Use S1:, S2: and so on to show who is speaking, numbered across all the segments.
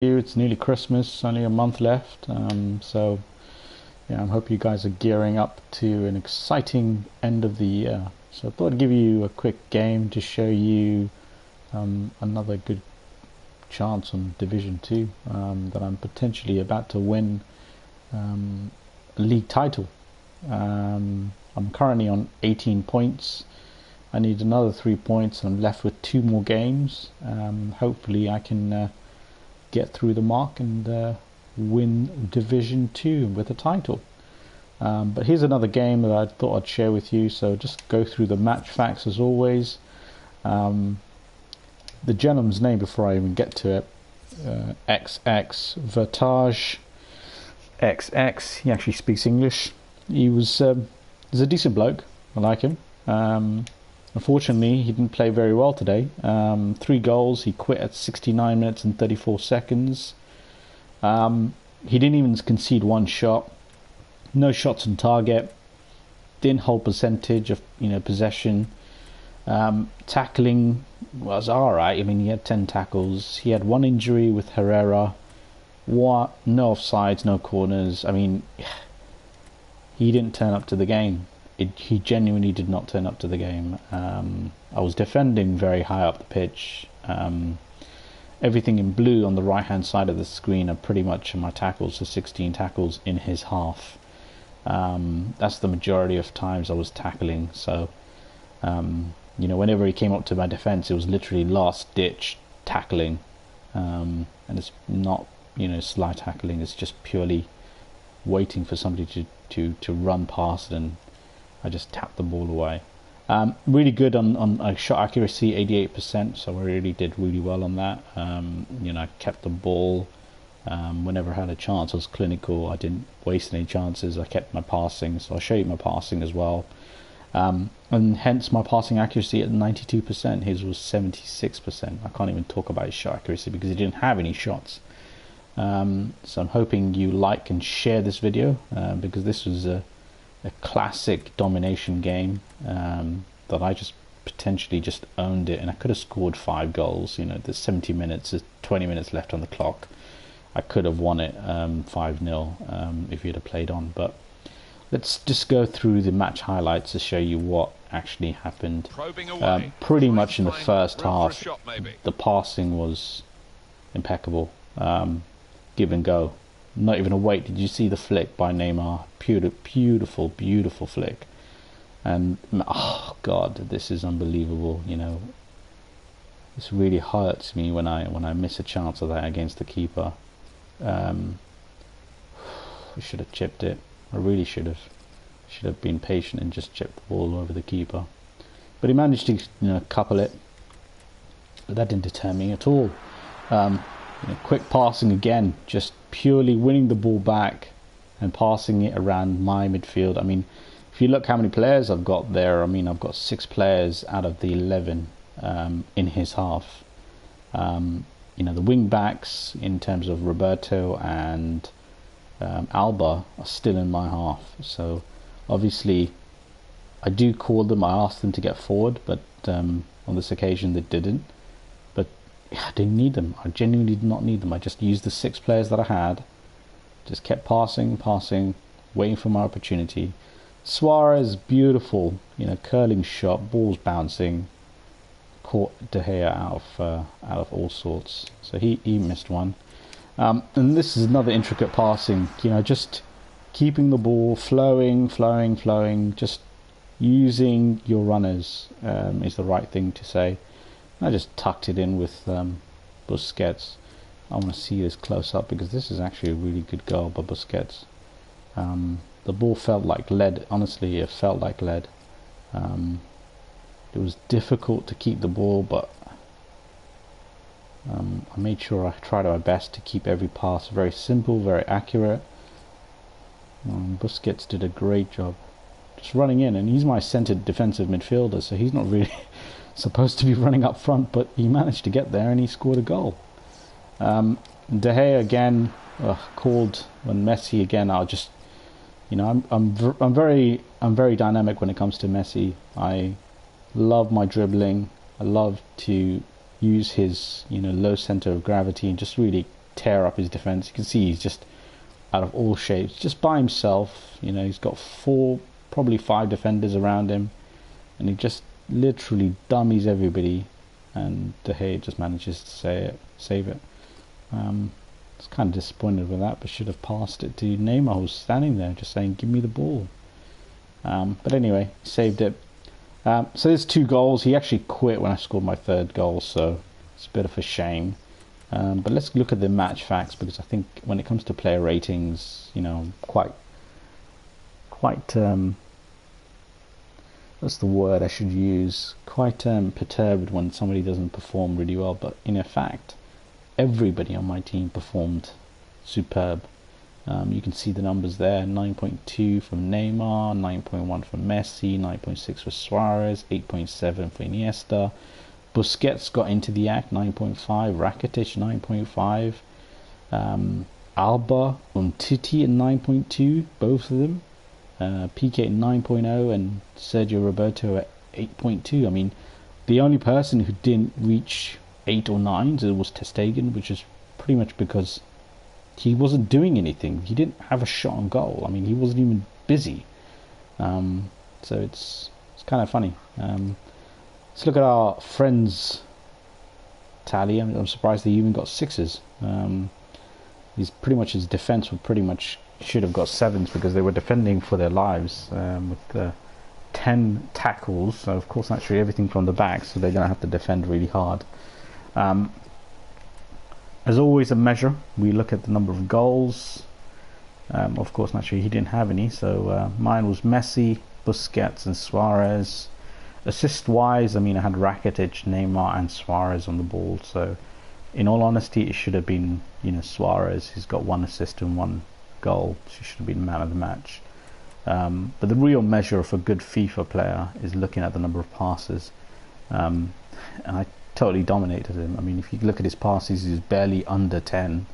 S1: It's nearly Christmas, only a month left. So yeah, I hope you guys are gearing up to an exciting end of the year. So I thought I'd give you a quick game to show you another good chance on Division 2 that I'm potentially about to win a league title. I'm currently on 18 points. I need another 3 points and I'm left with 2 more games. Hopefully I can get through the mark and win Division 2 with a title. But here's another game that I thought I'd share with you. So just go through the match facts as always. The gentleman's name before I even get to it, XX Vertage XX. He actually speaks English. He's a decent bloke. I like him. Unfortunately, he didn't play very well today. 3 goals. He quit at 69 minutes and 34 seconds. He didn't even concede 1 shot. No shots on target. Didn't hold percentage of possession. Tackling was alright. I mean, he had 10 tackles. He had 1 injury with Herrera. No offsides, no corners. I mean, he didn't turn up to the game. He genuinely did not turn up to the game. I was defending very high up the pitch. Everything in blue on the right hand side of the screen are pretty much my tackles, so 16 tackles in his half. That's the majority of times I was tackling. So whenever he came up to my defense, it was literally last ditch tackling, and it's not sly tackling. It's just purely waiting for somebody to run past, and I just tapped the ball away. Really good on shot accuracy, 88%, so I really did really well on that. I kept the ball whenever I had a chance. I was clinical. I didn't waste any chances. I kept my passing, so I'll show you my passing as well. And hence my passing accuracy at 92%. His was 76%. I can't even talk about his shot accuracy because he didn't have any shots. So I'm hoping you like and share this video because this was a classic domination game that I just potentially just owned it, and I could have scored 5 goals. There's 70 minutes, there's 20 minutes left on the clock. I could have won it 5-0 if you'd have played on. But let's just go through the match highlights to show you what actually happened. Pretty much in the first half, the passing was impeccable. Give and go. Not even a wait. Did you see the flick by Neymar? Beautiful, beautiful flick. And oh god, this is unbelievable. This really hurts me when I miss a chance of that against the keeper. I should have chipped it. I really should have been patient and just chipped the ball over the keeper. But he managed to couple it. But that didn't deter me at all. Quick passing again, just purely winning the ball back and passing it around my midfield. I mean, if you look how many players I've got there, I mean, I've got 6 players out of the 11 in his half. The wing backs in terms of Roberto and Alba are still in my half. So obviously I do call them, I asked them to get forward, but on this occasion they didn't. I didn't need them. I genuinely did not need them. I just used the 6 players that I had. Just kept passing, waiting for my opportunity. Suarez, beautiful, curling shot, balls bouncing. Caught De Gea out of all sorts. So he missed one. And this is another intricate passing. Just keeping the ball flowing. Just using your runners is the right thing to say. I just tucked it in with Busquets. I want to see this close up because this is actually a really good goal by Busquets. The ball felt like lead. Honestly, it felt like lead. It was difficult to keep the ball, but I made sure I tried my best to keep every pass very simple, very accurate. Busquets did a great job just running in, and he's my centered defensive midfielder, so he's not really supposed to be running up front, but he managed to get there and he scored a goal. De Gea again called when Messi again. I'll just I'm very dynamic when it comes to Messi. I love my dribbling. I love to use his low center of gravity and just really tear up his defense. You can see he's just out of all shapes, just by himself. You know, he's got probably five defenders around him, and he just literally dummies everybody, and De Gea just manages to save it. I was kind of disappointed with that, but should have passed it to Neymar, who was standing there just saying, give me the ball. But anyway, he saved it. So there's 2 goals. He actually quit when I scored my 3rd goal, so it's a bit of a shame. But let's look at the match facts, because I think when it comes to player ratings, you know, quite what's the word I should use? Quite perturbed when somebody doesn't perform really well. But in fact, everybody on my team performed superb. You can see the numbers there: 9.2 from Neymar, 9.1 from Messi, 9.6 for Suarez, 8.7 for Iniesta. Busquets got into the act, 9.5. Rakitic, 9.5. Alba, Umtiti at 9.2, both of them. Piqué at 9.0 and Sergio Roberto at 8.2. I mean, the only person who didn't reach 8 or 9 was Ter Stegen, which is pretty much because he wasn't doing anything. He didn't have a shot on goal. I mean, he wasn't even busy. So it's kind of funny. Let's look at our friends' tally. I'm surprised they even got 6s. He's pretty much, his defense would pretty much should have got 7s, because they were defending for their lives with 10 tackles. So of course, naturally, everything from the back, so they're going to have to defend really hard. As always, a measure, we look at the number of goals. Of course, naturally, he didn't have any, so mine was Messi, Busquets and Suarez. Assist-wise, I mean, I had Rakitic, Neymar and Suarez on the ball, so in all honesty, it should have been, you know, Suarez. He's got 1 assist and 1 goal, so he should have been man of the match. But the real measure of a good FIFA player is looking at the number of passes, and I totally dominated him. I mean, if you look at his passes, he's barely under 10.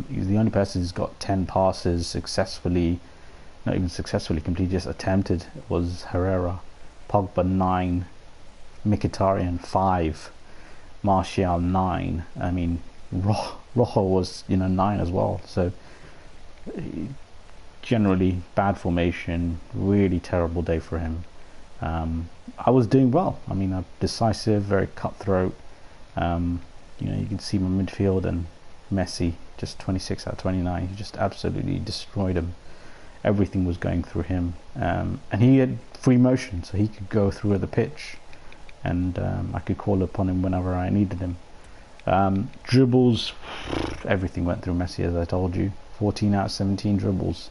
S1: He's the only person who's got 10 passes successfully, not even successfully completed, just attempted, was Herrera. Pogba 9, Mkhitaryan 5, Martial 9. I mean, Rojo was, you know, 9 as well. So generally bad formation, really terrible day for him. I was doing well. I mean, I'm decisive, very cutthroat. You know, you can see my midfield, and Messi just 26 out of 29. He just absolutely destroyed him. Everything was going through him, and he had free motion, so he could go through the pitch, and I could call upon him whenever I needed him. Dribbles, everything went through Messi, as I told you. 14 out of 17 dribbles,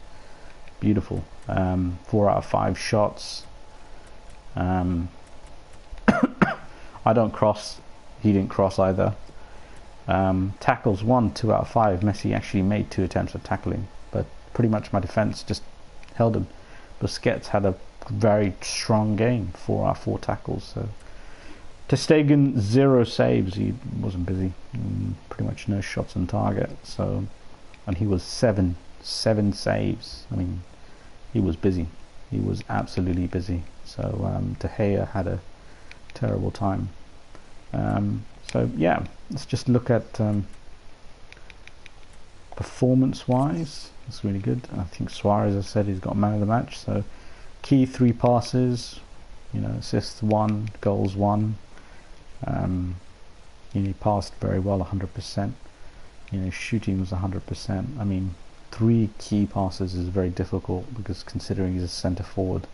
S1: beautiful. 4 out of 5 shots. I don't cross, he didn't cross either. Tackles 1, 2 out of 5. Messi actually made 2 attempts at tackling, but pretty much my defense just held him. Busquets had a very strong game, 4 out of 4 tackles. So Ter Stegen 0 saves. He wasn't busy. Pretty much no shots on target. So, and he was 7 saves. I mean, he was busy. He was absolutely busy. So De Gea had a terrible time. So yeah, let's just look at performance-wise. It's really good. I think Suarez, as I said, he's got man of the match. So key 3 passes, you know, assists 1, goals 1. You know, he passed very well, 100%. You know, shooting was 100%. I mean, 3 key passes is very difficult, because considering he's a centre forward.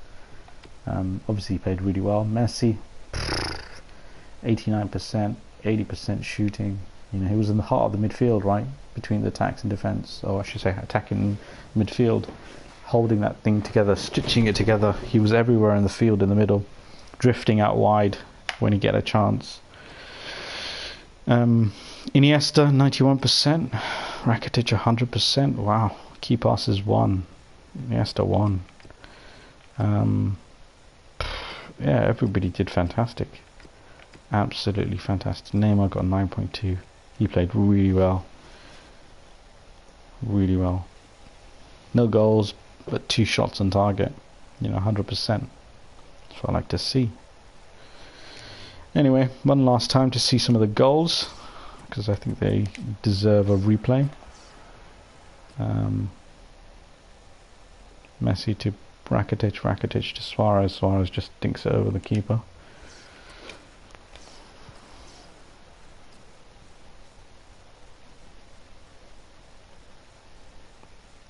S1: Obviously he played really well. Messi, 89%, 80% shooting. You know, he was in the heart of the midfield, right, between the attacks and defence, or I should say attacking midfield, holding that thing together, stitching it together. He was everywhere in the field in the middle, drifting out wide when he get a chance. Iniesta 91%, Rakitic 100%. Wow, key passes 1, Iniesta 1. Yeah, everybody did fantastic, absolutely fantastic. Neymar got 9.2. He played really well, really well. No goals, but 2 shots on target. You know, 100%. That's what I like to see. Anyway, one last time to see some of the goals. because I think they deserve a replay. Messi to Rakitic, Rakitic to Suarez, Suarez just dinks it over the keeper.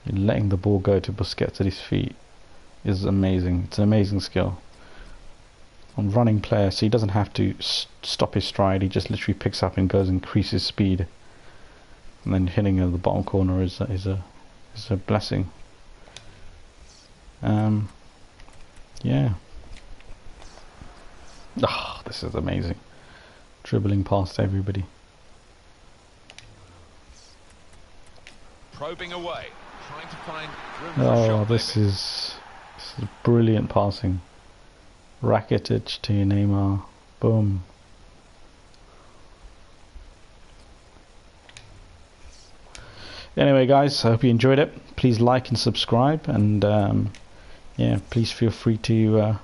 S1: Letting the ball go to Busquets at his feet is amazing. It's an amazing skill. On running player, so he doesn't have to stop his stride, he just literally picks up and goes and increases speed. And then hitting at the bottom corner is a blessing. Yeah. Ah, this is amazing. Dribbling past everybody.
S2: Probing away, trying to find room for
S1: Oh,
S2: a shot,
S1: this is brilliant passing. Rakitic to Neymar. Boom. Anyway, guys, I hope you enjoyed it. Please like and subscribe, and yeah, please feel free to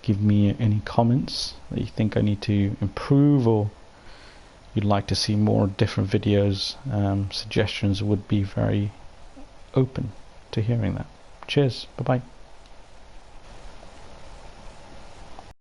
S1: give me any comments that you think I need to improve, or you'd like to see more different videos. Suggestions would be very open to hearing that. Cheers. Bye bye.